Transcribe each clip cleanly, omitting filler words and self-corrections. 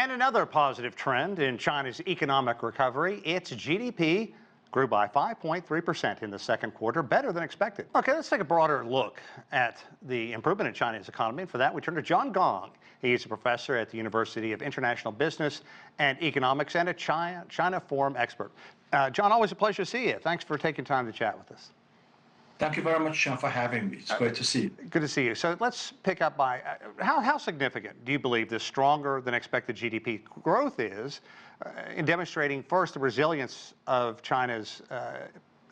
And another positive trend in China's economic recovery, its GDP grew by 5.3% in the second quarter, better than expected. Okay, let's take a broader look at the improvement in China's economy. And for that, we turn to John Gong. He is a professor at the University of International Business and Economics and a China Forum expert. John, always a pleasure to see you. Thanks for taking time to chat with us. Thank you very much, Sean, for having me. It's great to see you. Good to see you. So let's pick up by how significant do you believe this stronger than expected GDP growth is in demonstrating first the resilience of China's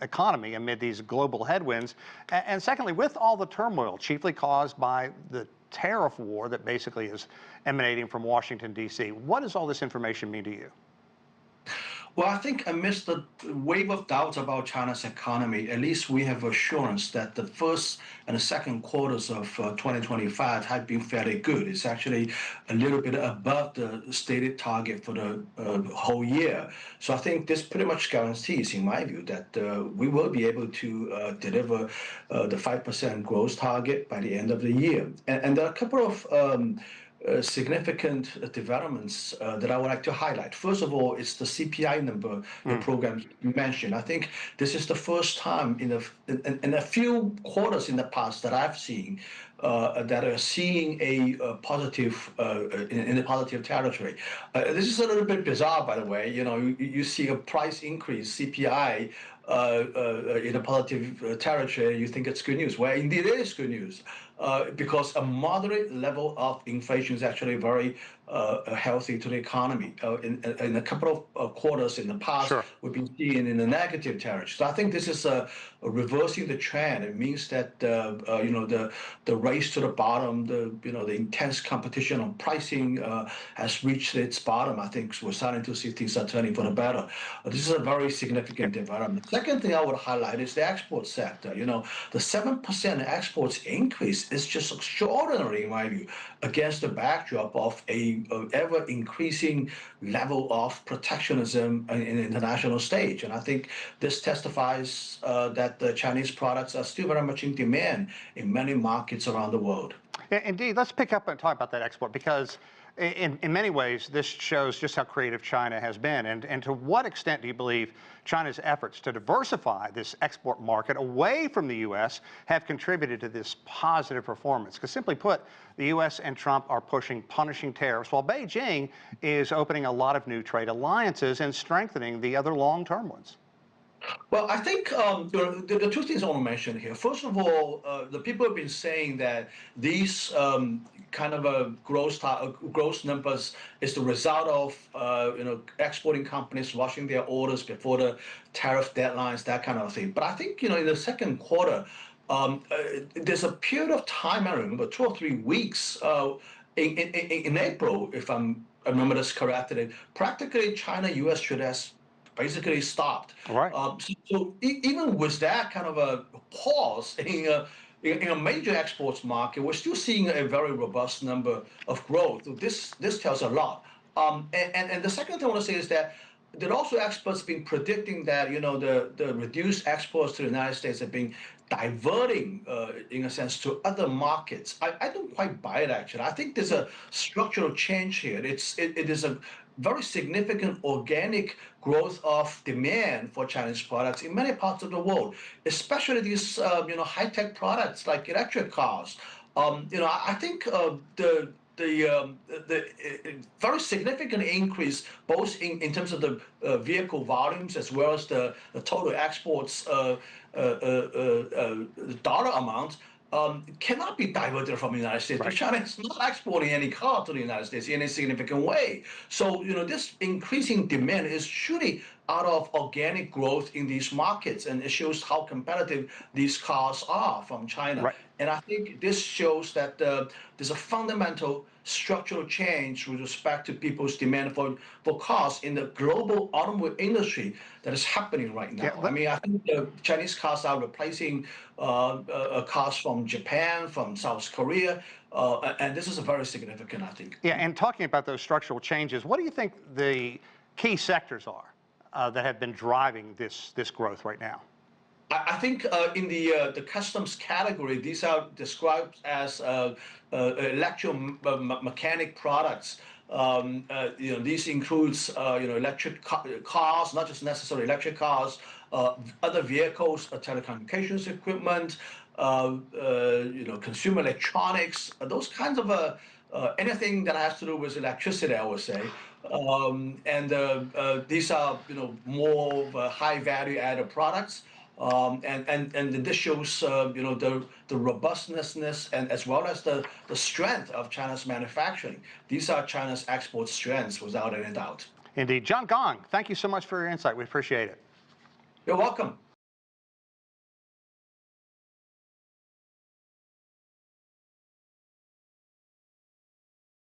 economy amid these global headwinds, and secondly, with all the turmoil chiefly caused by the tariff war that basically is emanating from Washington, D.C. What does all this information mean to you? Well, I think amidst the wave of doubts about China's economy, at least we have assurance that the first and the second quarters of 2025 have been fairly good. It's actually a little bit above the stated target for the whole year. So I think this pretty much guarantees, in my view, that we will be able to deliver the 5% growth target by the end of the year. And there are a couple of significant developments that I would like to highlight. First of all, it's the CPI number, the program you mentioned. I think this is the first time in a few quarters in the past that I've seen that are seeing a positive in the positive territory. This is a little bit bizarre, by the way. You know, you see a price increase, CPI, in a positive territory, you think it's good news. Well, indeed it is good news because a moderate level of inflation is actually very healthy to the economy. In a couple of quarters in the past, sure, we've been seeing in the negative territory. So I think this is reversing the trend. It means that you know, the race to the bottom, the intense competition on pricing has reached its bottom. I think we're starting to see things are turning for the better. This is a very significant development. Second thing I would highlight is the export sector. You know, the 7% exports increase is just extraordinary in my view, against the backdrop of a ever increasing level of protectionism in the international stage. And I think this testifies that the Chinese products are still very much in demand in many markets around the world. Indeed, let's pick up and talk about that export, because in many ways, this shows just how creative China has been. And to what extent do you believe China's efforts to diversify this export market away from the U.S. have contributed to this positive performance? Because simply put, the U.S. and Trump are pushing punishing tariffs, while Beijing is opening a lot of new trade alliances and strengthening the other long-term ones. Well, I think the two things I want to mention here. First of all, the people have been saying that these kind of gross numbers is the result of exporting companies rushing their orders before the tariff deadlines, that kind of thing. But I think in the second quarter, there's a period of time, I remember 2 or 3 weeks in April, if I remember this correctly, practically China-U.S. trade has basically stopped. Right. So even with that kind of a pause in a major exports market, we're still seeing a very robust number of growth. This tells a lot. And the second thing I want to say is that there are also experts been predicting that the reduced exports to the United States have been diverting, in a sense, to other markets. I don't quite buy it, actually. I think there's a structural change here. It is a very significant organic growth of demand for Chinese products in many parts of the world, especially these high-tech products like electric cars. I think the very significant increase, both in terms of the vehicle volumes as well as the total exports dollar amount, cannot be diverted from the United States. Right. China is not exporting any car to the United States in any significant way. So, this increasing demand is surely out of organic growth in these markets, and it shows how competitive these cars are from China. Right. And I think this shows that there's a fundamental structural change with respect to people's demand for cars in the global automobile industry that is happening right now. Yeah, I mean, I think the Chinese cars are replacing cars from Japan, from South Korea, and this is very significant, I think. Yeah, and talking about those structural changes, what do you think the key sectors are that have been driving this growth right now? I think in the customs category, these are described as electromechanic products. These includes electric cars, not just necessarily electric cars, other vehicles, telecommunications equipment, consumer electronics, those kinds of anything that has to do with electricity, I would say. These are more high value added products. And this shows the robustness and as well as the strength of China's manufacturing. These are China's export strengths without any doubt. Indeed. John Gong, thank you so much for your insight. We appreciate it. You're welcome.